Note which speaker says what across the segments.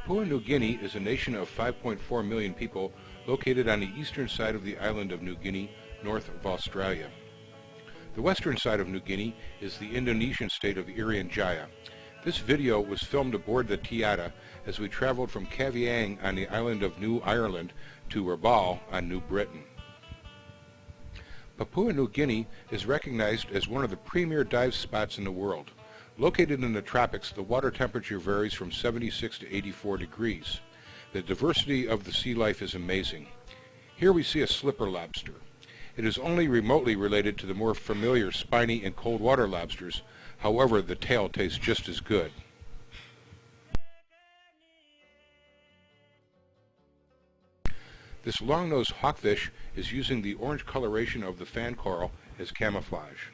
Speaker 1: Papua New Guinea is a nation of 5.4 million people located on the eastern side of the island of New Guinea, north of Australia. The western side of New Guinea is the Indonesian state of Irian Jaya. This video was filmed aboard the Tiata as we traveled from Kavieng on the island of New Ireland to Rabaul on New Britain. Papua New Guinea is recognized as one of the premier dive spots in the world. Located in the tropics, the water temperature varies from 76 to 84 degrees. The diversity of the sea life is amazing. Here we see a slipper lobster. It is only remotely related to the more familiar spiny and cold water lobsters. However, the tail tastes just as good. This long-nosed hawkfish is using the orange coloration of the fan coral as camouflage.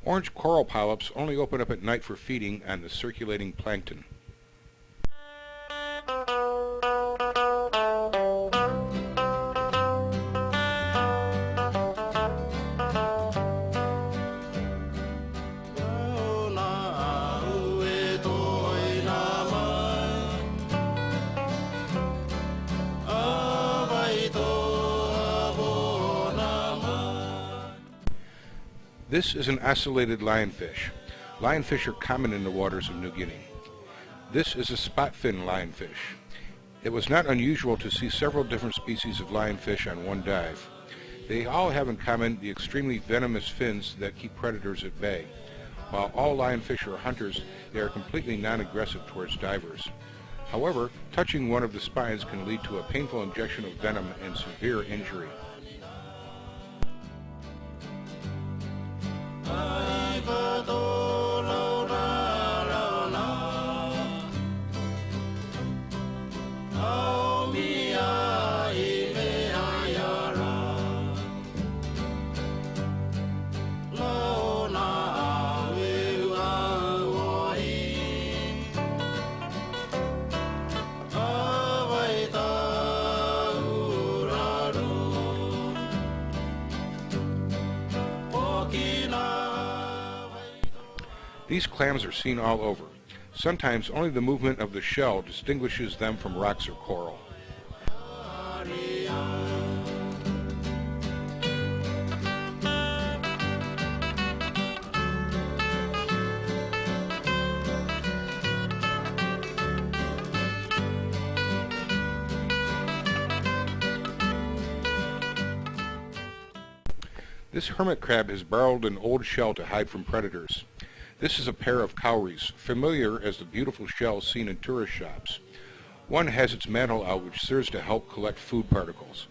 Speaker 1: Orange coral polyps only open up at night for feeding on the circulating plankton. This is an ocellated lionfish. Lionfish are common in the waters of New Guinea. This is a spot-fin lionfish. It was not unusual to see several different species of lionfish on one dive. They all have in common the extremely venomous fins that keep predators at bay. While all lionfish are hunters, they are completely non-aggressive towards divers. However, touching one of the spines can lead to a painful injection of venom and severe injury. These clams are seen all over. Sometimes only the movement of the shell distinguishes them from rocks or coral. This hermit crab has borrowed an old shell to hide from predators. This is a pair of cowries, familiar as the beautiful shells seen in tourist shops. One has its mantle out, which serves to help collect food particles.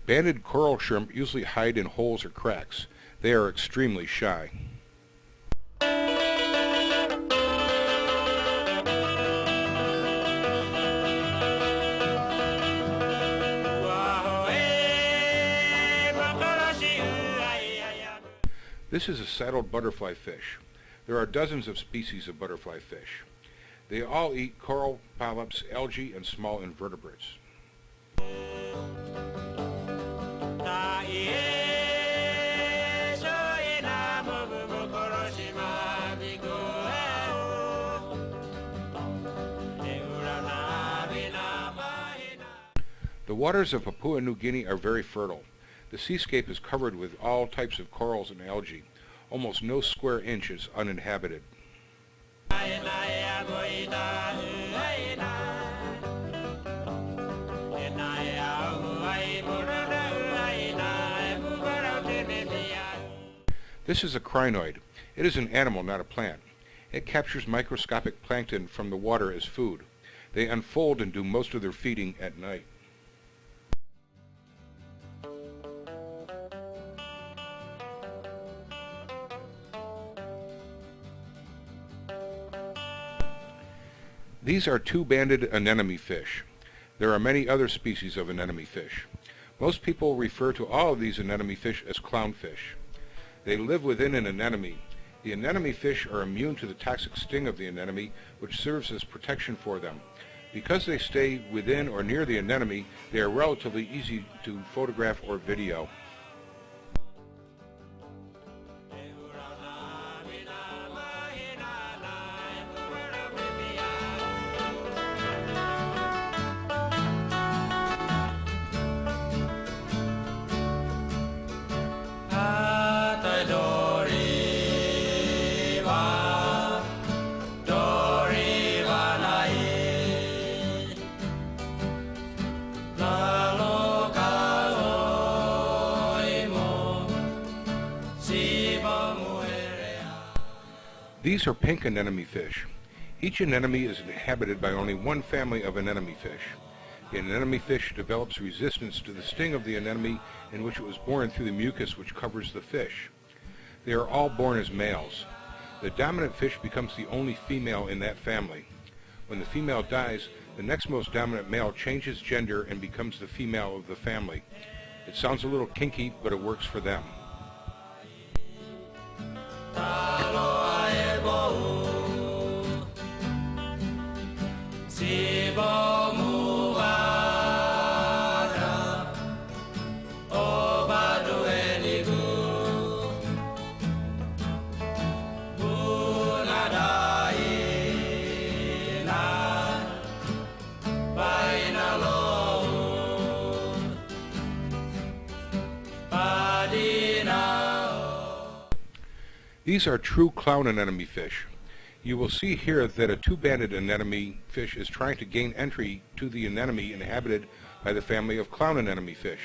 Speaker 1: Banded coral shrimp usually hide in holes or cracks. They are extremely shy. This is a saddled butterfly fish. There are dozens of species of butterfly fish. They all eat coral, polyps, algae, and small invertebrates. The waters of Papua New Guinea are very fertile. The seascape is covered with all types of corals and algae. Almost no square inch is uninhabited. This is a crinoid. It is an animal, not a plant. It captures microscopic plankton from the water as food. They unfold and do most of their feeding at night. These are two-banded anemone fish. There are many other species of anemone fish. Most people refer to all of these anemone fish as clownfish. They live within an anemone. The anemone fish are immune to the toxic sting of the anemone, which serves as protection for them. Because they stay within or near the anemone, they are relatively easy to photograph or video. These are pink anemone fish. Each anemone is inhabited by only one family of anemone fish. The anemone fish develops resistance to the sting of the anemone in which it was born through the mucus which covers the fish. They are all born as males. The dominant fish becomes the only female in that family. When the female dies, the next most dominant male changes gender and becomes the female of the family. It sounds a little kinky, but it works for them. These are true clown anemone fish. You will see here that a two-banded anemone fish is trying to gain entry to the anemone inhabited by the family of clown anemone fish.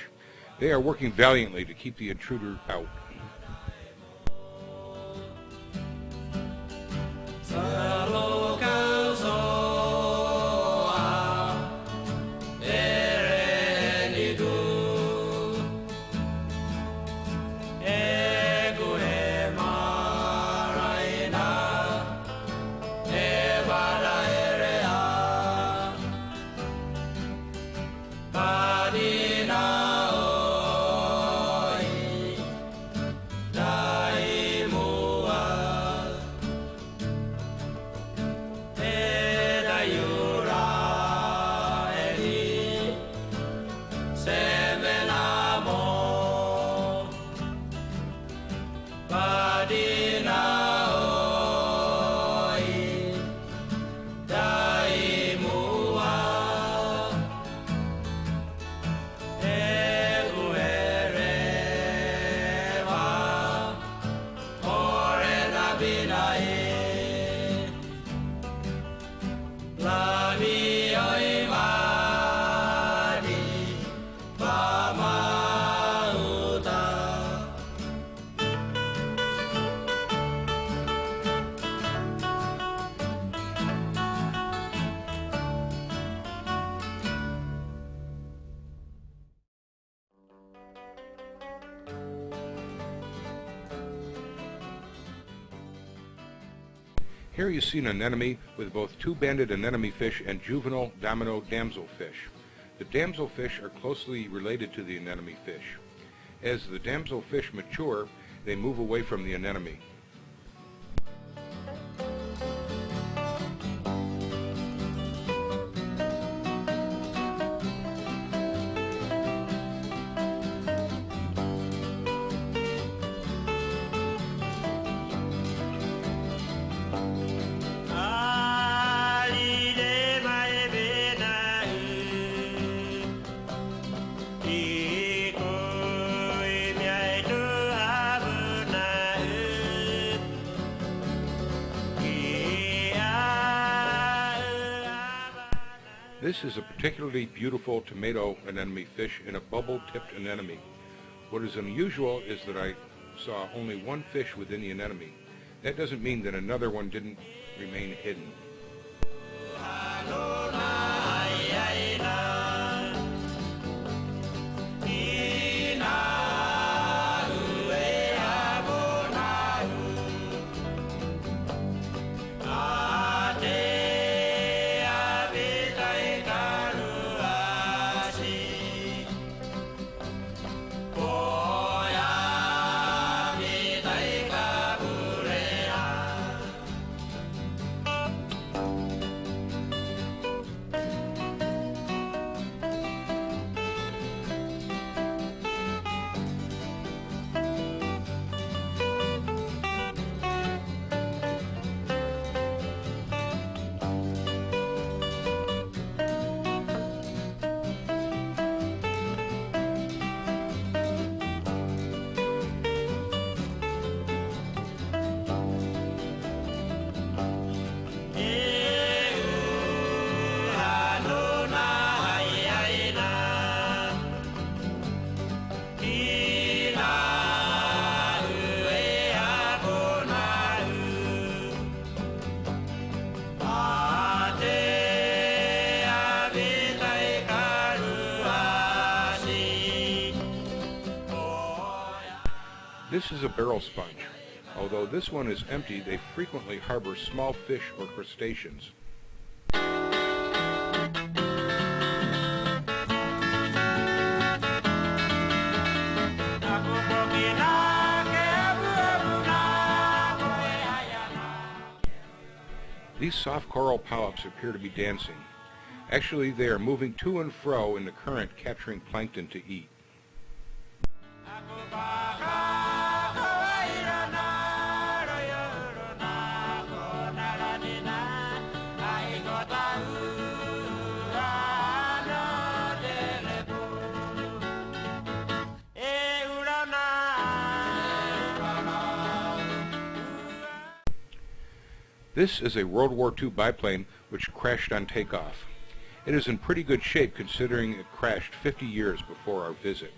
Speaker 1: They are working valiantly to keep the intruder out. Here you see an anemone with both two-banded anemone fish and juvenile domino damselfish. The damselfish are closely related to the anemone fish. As the damselfish mature, they move away from the anemone. This is a particularly beautiful tomato anemone fish in a bubble-tipped anemone. What is unusual is that I saw only one fish within the anemone. That doesn't mean that another one didn't remain hidden. This is a barrel sponge. Although this one is empty, they frequently harbor small fish or crustaceans. These soft coral polyps appear to be dancing. Actually, they are moving to and fro in the current, capturing plankton to eat. This is a World War II biplane which crashed on takeoff. It is in pretty good shape considering it crashed 50 years before our visit.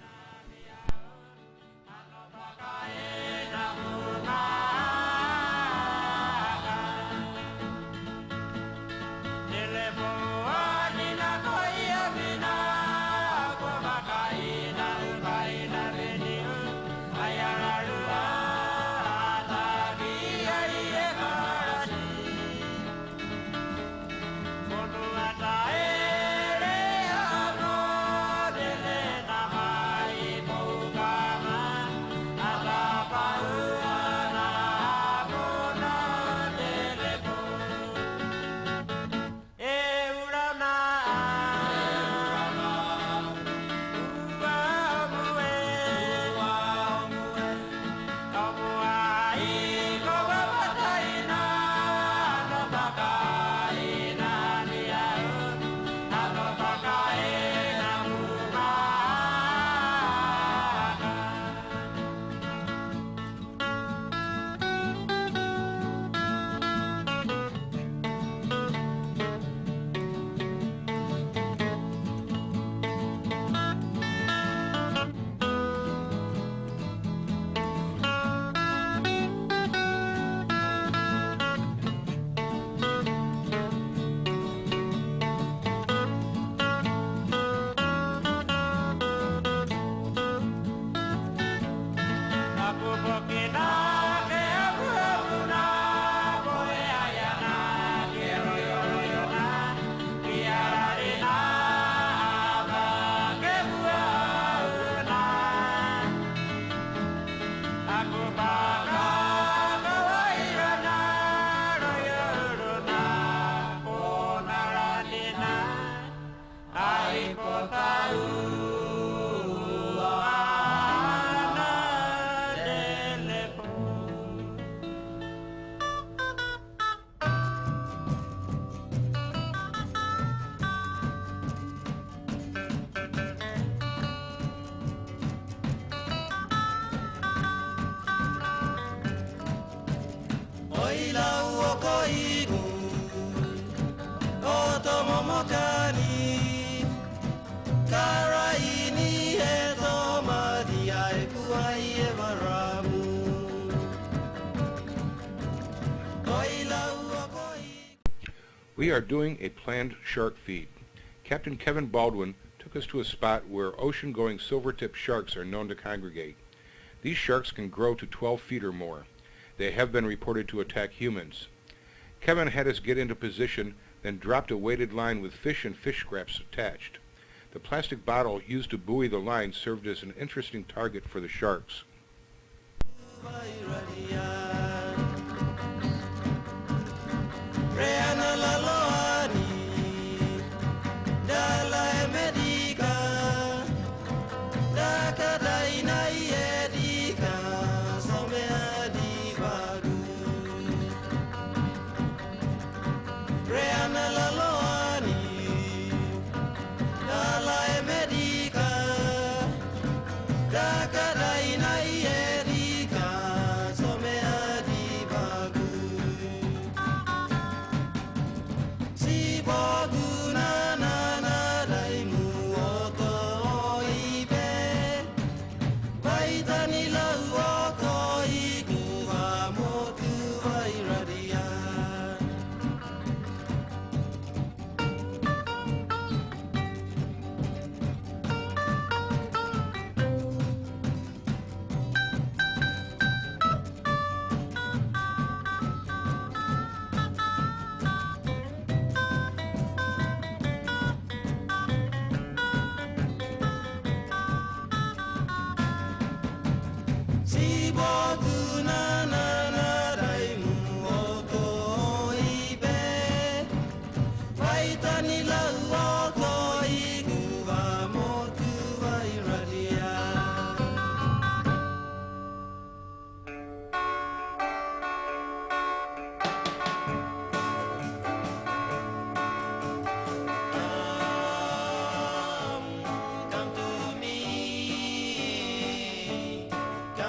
Speaker 1: We are doing a planned shark feed. Captain Kevin Baldwin took us to a spot where ocean-going silver-tip sharks are known to congregate. These sharks can grow to 12 feet or more. They have been reported to attack humans. Kevin had us get into position, then dropped a weighted line with fish and fish scraps attached. The plastic bottle used to buoy the line served as an interesting target for the sharks.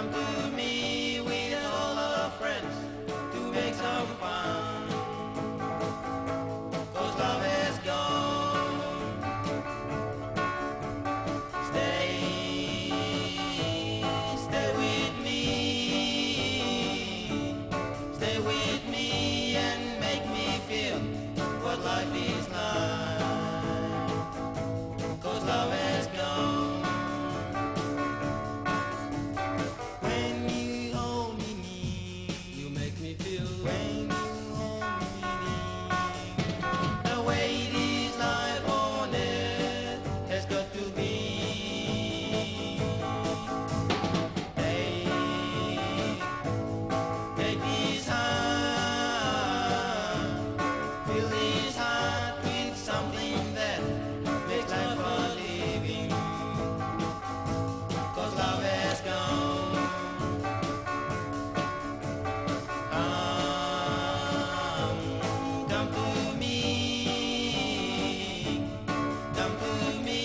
Speaker 2: Come to me with all our friends to make some fun. 'Cause love is gone. Stay with me. Stay with me and make me feel what life is like. 'Cause love is gone. When you hold me near, you make me feel. When you hold me near, the weight is light on it has got to be. Take this heart, fill this heart with something that makes life worth living. 'Cause love has gone. Come to me. Come to me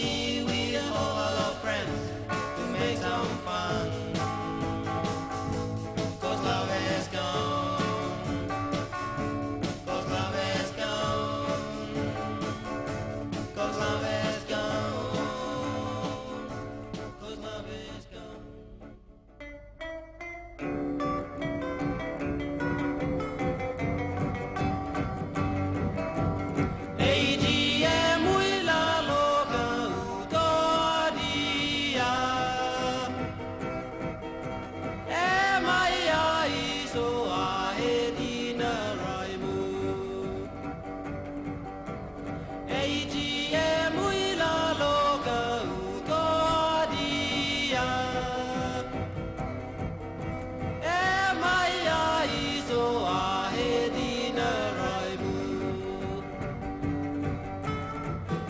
Speaker 2: with all our friends to make some fun. 'Cause love has gone. 'Cause love has gone. 'Cause love has gone. 'Cause love is gone. AGM wila loka utodia. Maya iso ahedina raimu. AGM wila loka utodia. Maya iso ahedina raimu.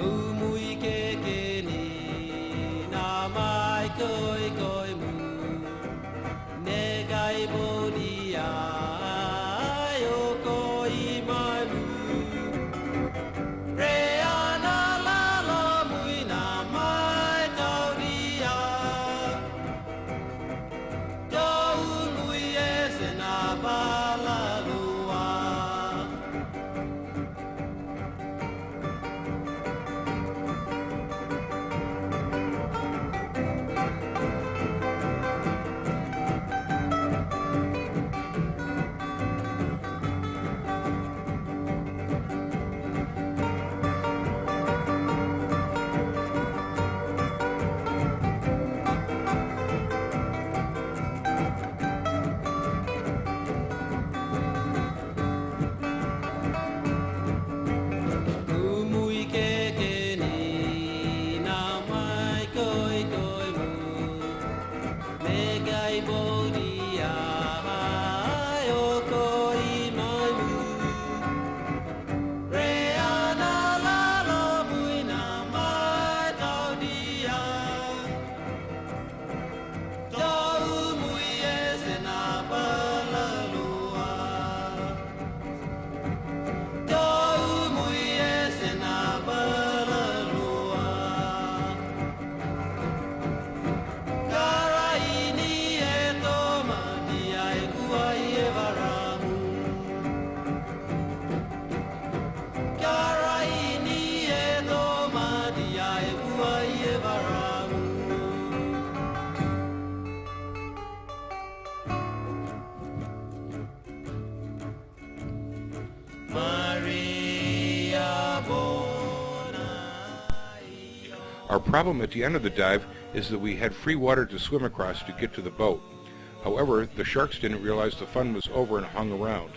Speaker 2: Umui kekeni na mai koi koi mu. Negai bodia yo koi mai mu. Reana la la mui na mai taudia. Do mui ese na bala lua. Umui kekeni na mai koi koi mu. Negai bodia yo koi mai mu. Reana la la mui na mai taudia. Tau mui ese na bala lua. Tau mui ese na bala lua. Karaini e toma dia e kuai e varamu. Karaini e toma dia e kuai e varamu. Maria Bona.
Speaker 1: Our problem at the end of the dive is that we had free water to swim across to get to the boat. However, the sharks didn't realize the fun was over and hung around.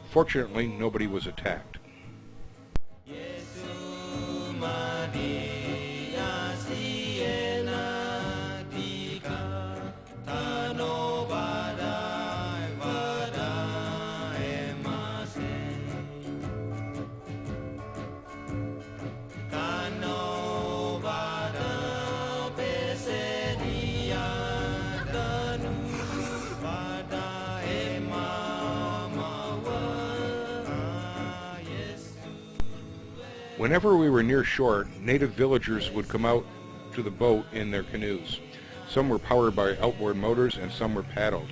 Speaker 1: Fortunately, nobody was attacked.
Speaker 2: Yesu Maria Siena Tika Tano Badai Badai Emase Tano Badai Pesedia Tanu Badai Emamawa Yesu.
Speaker 1: Whenever we were near shore, native villagers would come out to the boat in their canoes. Some were powered by outboard motors and some were paddled.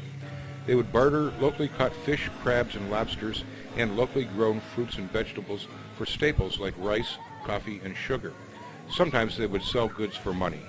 Speaker 1: They would barter locally caught fish, crabs, and lobsters and locally grown fruits and vegetables for staples like rice, coffee, and sugar. Sometimes they would sell goods for money.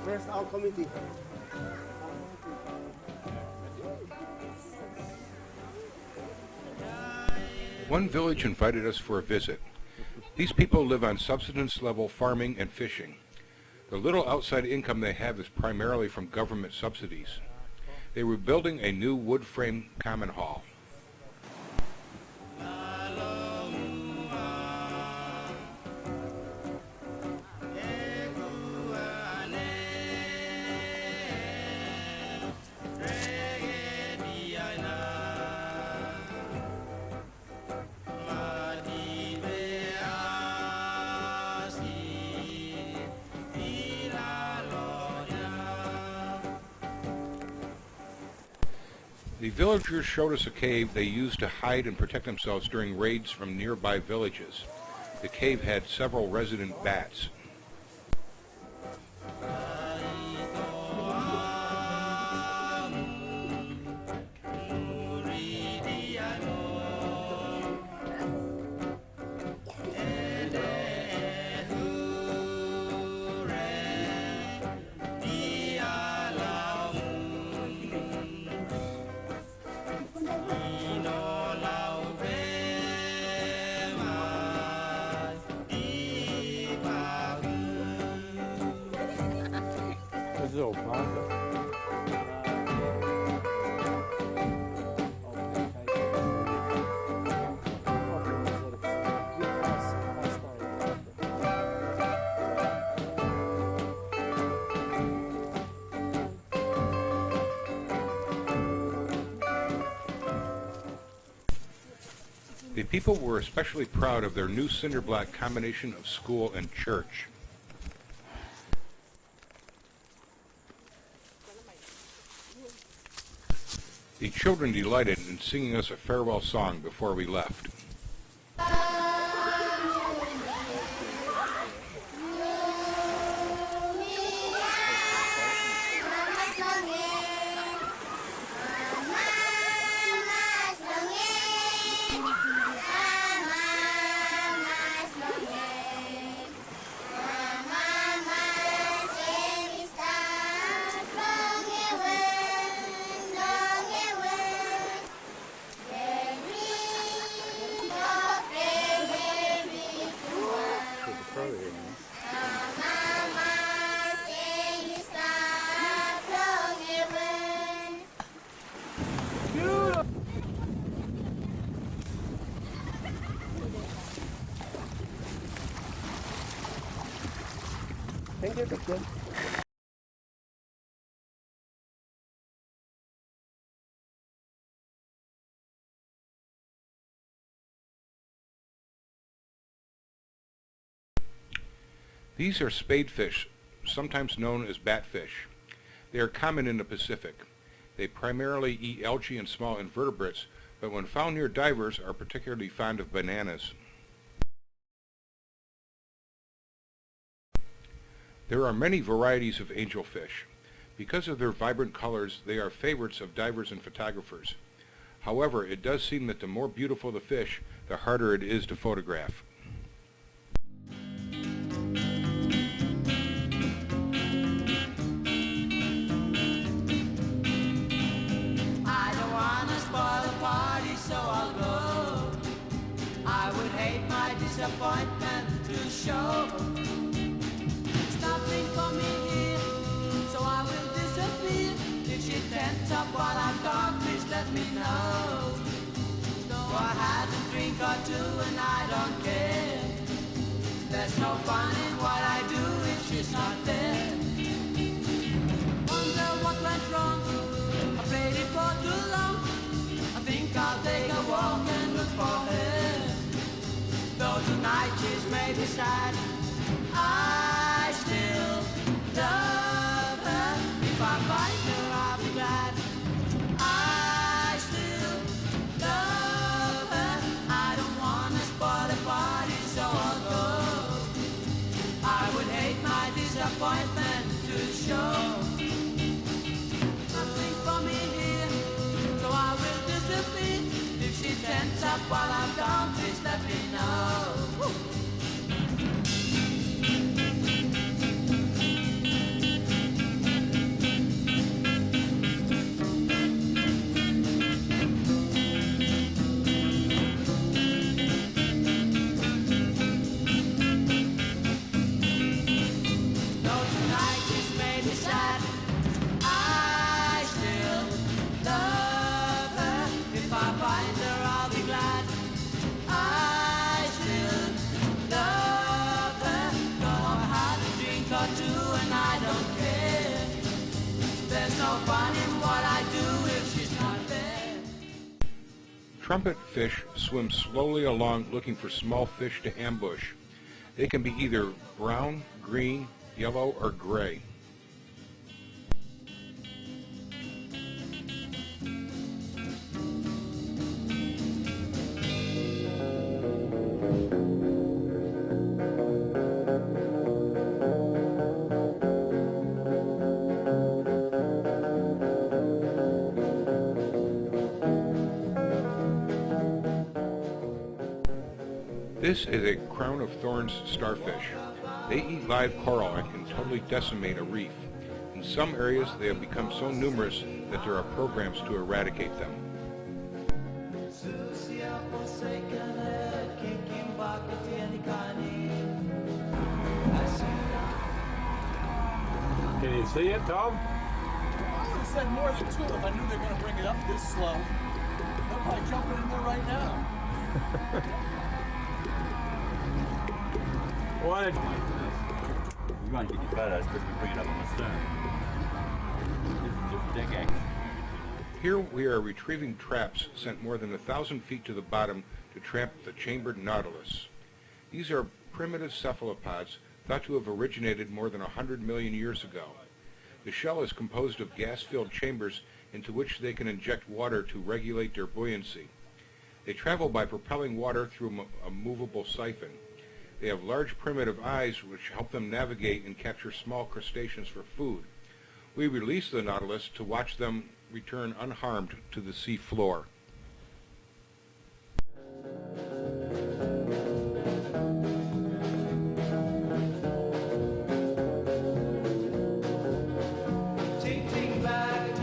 Speaker 3: Where's our committee?
Speaker 1: One village invited us for a visit. These people live on subsistence-level farming and fishing. The little outside income they have is primarily from government subsidies. They were building a new wood frame common hall. The villagers showed us a cave they used to hide and protect themselves during raids from nearby villages. The cave had several resident bats. The people were especially proud of their new cinder block combination of school and church. The children delighted in singing us a farewell song before we left.
Speaker 3: Thank you, Doctor.
Speaker 1: These are spadefish, sometimes known as batfish. They are common in the Pacific. They primarily eat algae and small invertebrates, but when found near divers are particularly fond of bananas. There are many varieties of angelfish. Because of their vibrant colors, they are favorites of divers and photographers. However, it does seem that the more beautiful the fish, the harder it is to photograph.
Speaker 2: I don't wanna spoil the party, so I'll go. I would hate my disappointment to show. It's nothing for me here, so I will disappear. If she tents up while I'm gone, please let me know. Though I had a drink or two and I don't care. There's no fun in what I do if she's not there. Wonder what went wrong. I played it for too long. I think I'll take a walk and look for her. Though tonight she's maybe sad, I still love her. If I find her, I'll be glad. I still love her. I don't wanna spoil the party, so I'll go. I would hate my disappointment to show. Nothing for me here, so I will disappear. If she tents up while I'm gone, please let me know. Woo. Though tonight is made me sad, I still love her. If I find her, I'll be glad. I still love her. Though I had a drink or two and I don't care. There's no fun in what I do if she's not there.
Speaker 1: Trumpet fish swim slowly along looking for small fish to ambush. They can be either brown, green, yellow, or gray. This is a crown of thorns starfish. They eat live coral and can totally decimate a reef. In some areas, they have become so numerous that there are programs to eradicate them.
Speaker 4: Can you see it, Tom?
Speaker 5: I would have said more than two if I knew they were going to bring it up this slow. They're probably jumping in there right now.
Speaker 4: Why did you want to get your photos because we bring it up on the stern? This is just digging.
Speaker 1: Here we are retrieving traps sent more than 1,000 feet to the bottom to trap the chambered nautilus. These are primitive cephalopods thought to have originated more than 100 million years ago. The shell is composed of gas-filled chambers into which they can inject water to regulate their buoyancy. They travel by propelling water through a movable siphon. They have large primitive eyes which help them navigate and capture small crustaceans for food. We release the nautilus to watch them return unharmed to the sea floor.
Speaker 2: Ting back,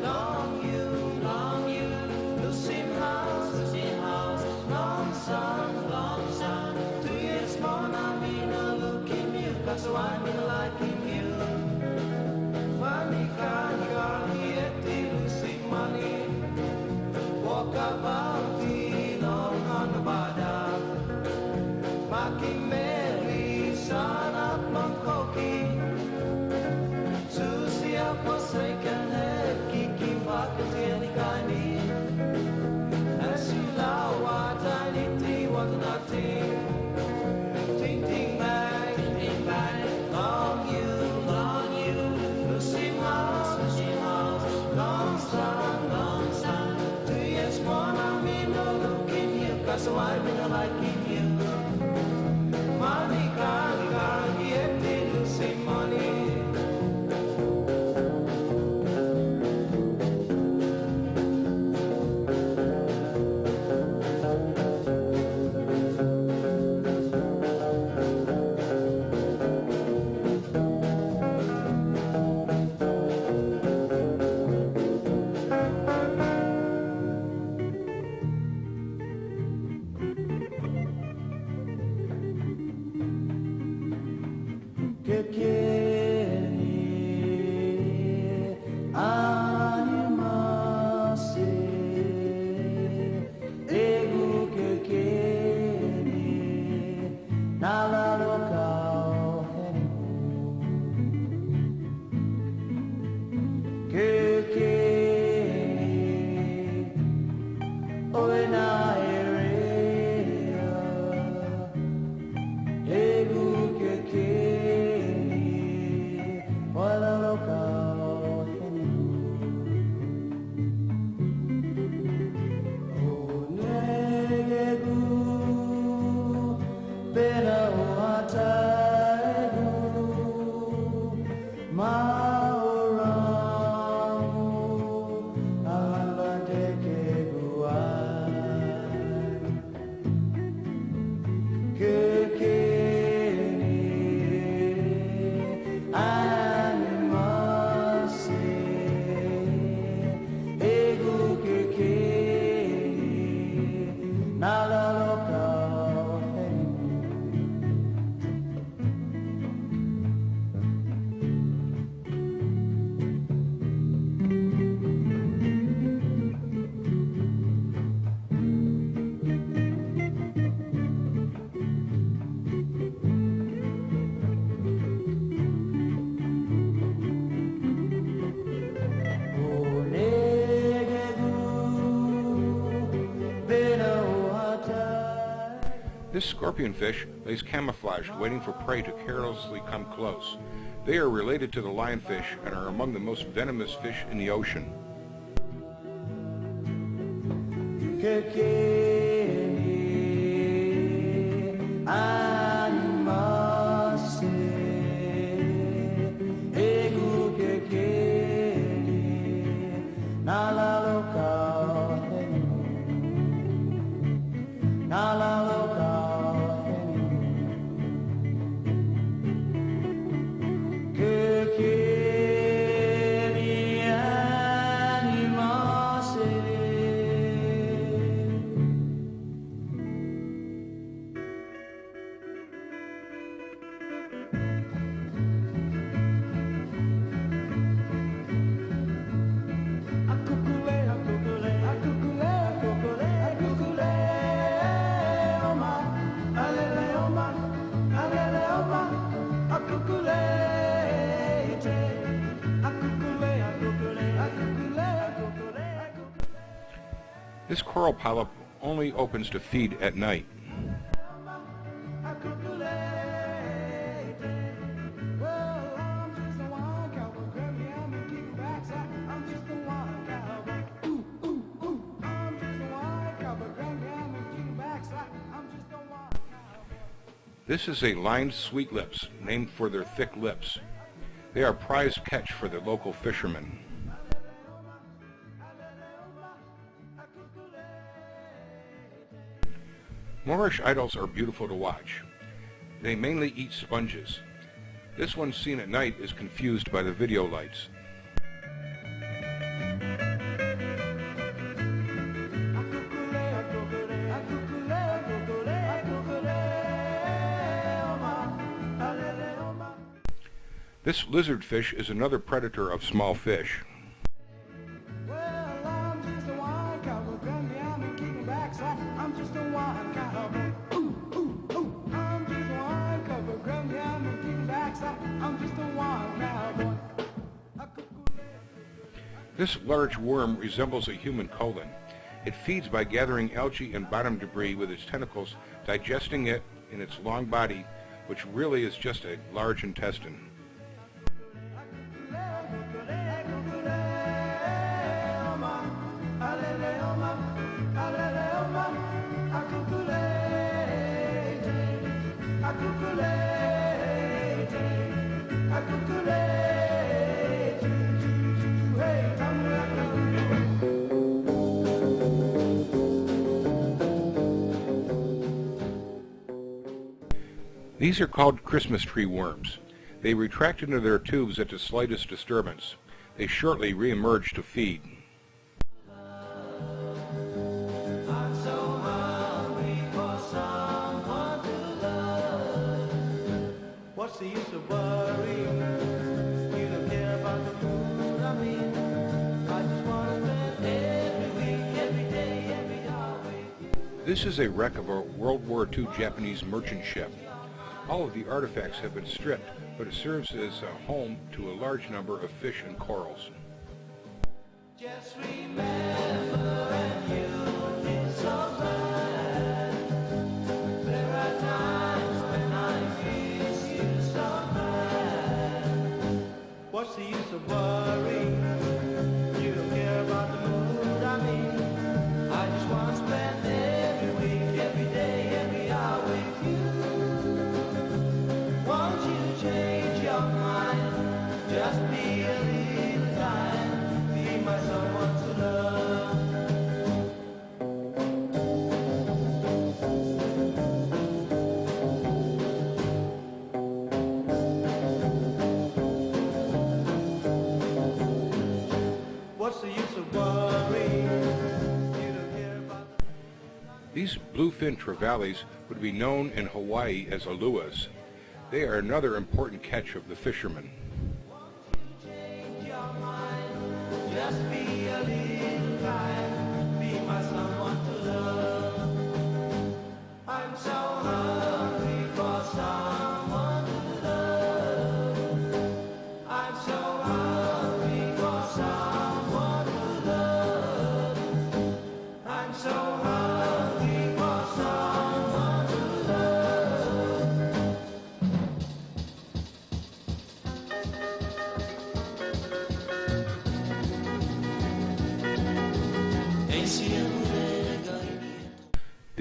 Speaker 2: long you, to same house, long sun, 2 years more now, me no looking you, cause I'm in liking you. Money can't get losing money, walk about the long on the bada, making merry, son up Mongkoki. Susie a forsaken head, kicking back at any kind. As you laugh, what I need to was nothing. Ting back, long you, losing house, long sun, 2 years more now, me no looking you, cause I've been liking you. Money can't get losing money.
Speaker 1: This scorpionfish lays camouflage, waiting for prey to carelessly come close. They are related to the lionfish and are among the most venomous fish in the ocean. This coral polyp only opens to feed at night. This is a lined sweetlips, named for their thick lips. They are a prized catch for the local fishermen. Moorish idols are beautiful to watch. They mainly eat sponges. This one seen at night is confused by the video lights. This lizardfish is another predator of small fish. This large worm resembles a human colon. It feeds by gathering algae and bottom debris with its tentacles, digesting it in its long body, which really is just a large intestine. These are called Christmas tree worms. They retract into their tubes at the slightest disturbance. They shortly re-emerge to feed.
Speaker 2: What's the use of worrying? You don't care about the mood I'm in. I just want to spend every week, every day, every hour with you.
Speaker 1: This is a wreck of a World War II Japanese merchant ship. All of the artifacts have been stripped, but it serves as a home to a large number of fish and corals.
Speaker 2: Just remember and you'll feel so bad. There are times when I miss you so bad. What's the use of worrying? You don't care about the mood I'm in. I just want to spend every week, every day, every hour with you. Won't you change your mind? Just be a little time. Be my someone to love. What's the use of worrying? You don't care about.
Speaker 1: These bluefin trevallies would be known in Hawaii as aluas. They are another important catch of the fishermen.
Speaker 2: Change your mind. Just be a little time. Be my someone to love. I'm so hungry for someone to love. I'm so hungry for someone to love. I'm so hungry for someone to love.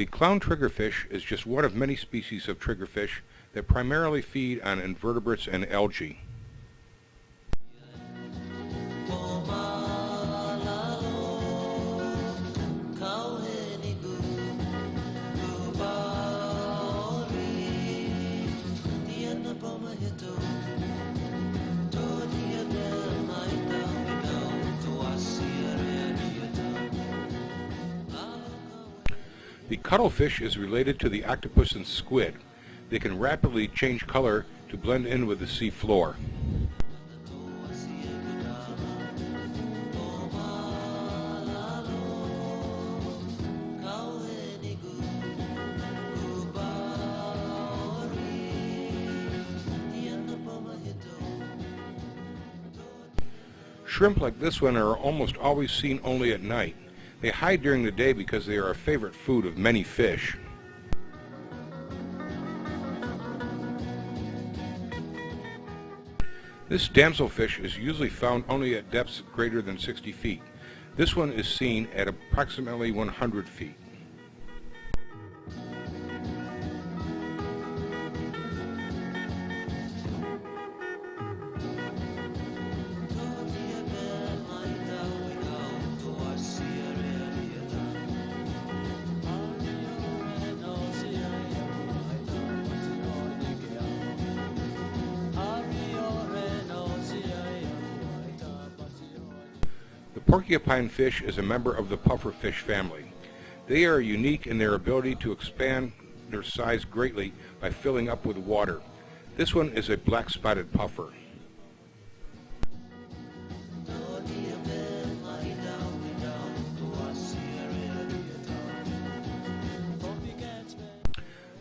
Speaker 1: The clown triggerfish is just one of many species of triggerfish that primarily feed on invertebrates and algae. The cuttlefish is related to the octopus and squid. They can rapidly change color to blend in with the sea floor. Shrimp like this one are almost always seen only at night. They hide during the day because they are a favorite food of many fish. This damselfish is usually found only at depths greater than 60 feet. This one is seen at approximately 100 feet. The porcupine fish is a member of the pufferfish family. They are unique in their ability to expand their size greatly by filling up with water. This one is a black-spotted puffer.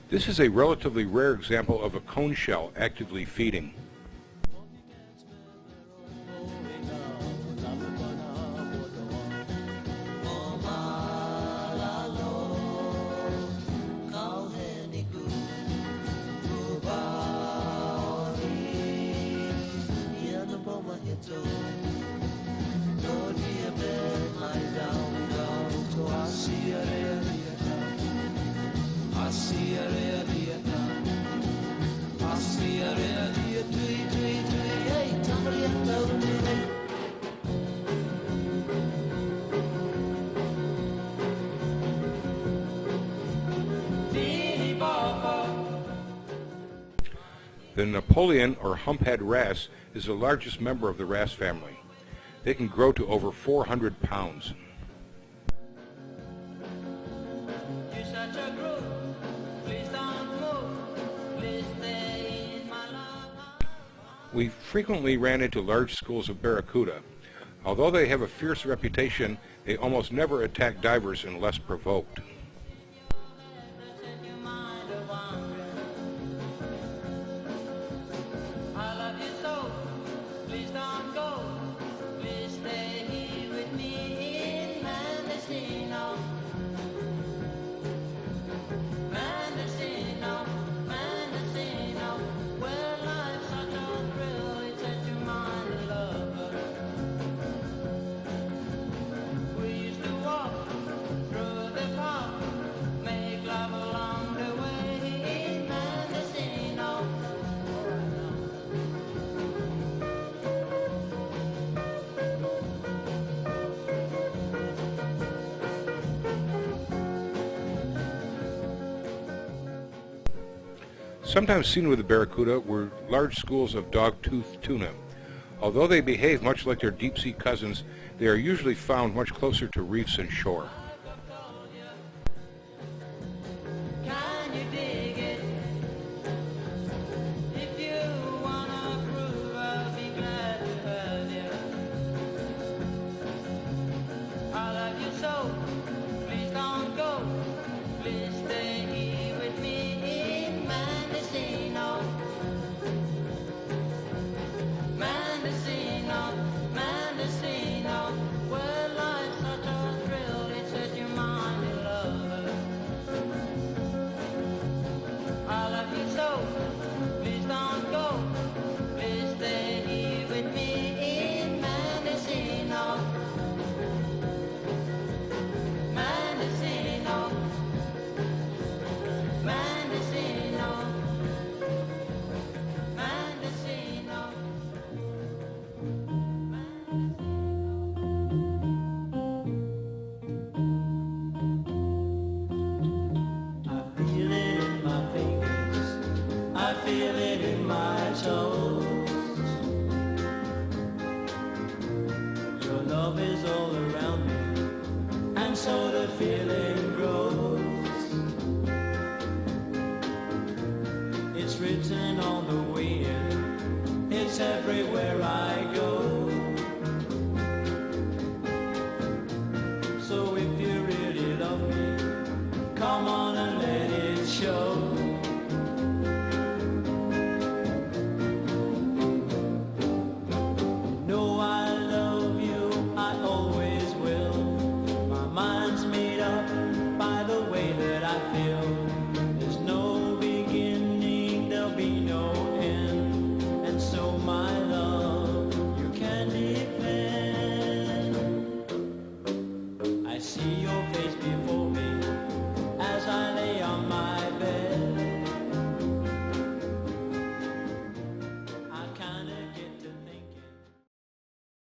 Speaker 1: This is a relatively rare example of a cone shell actively feeding. The Napoleon or humphead wrasse is the largest member of the wrasse family. They can grow to over 400 pounds. We frequently ran into large schools of barracuda. Although they have a fierce reputation, they almost never attack divers unless provoked. Sometimes seen with the barracuda were large schools of dog-toothed tuna. Although they behave much like their deep-sea cousins, they are usually found much closer to reefs and shore.
Speaker 2: written on the wind. It's everywhere I go. So if you really love me, come on and let it show. No, I love you, I always will. My mind's made up by the way that I feel. There's no beginning, there'll be no end. And so my love, you can depend. I see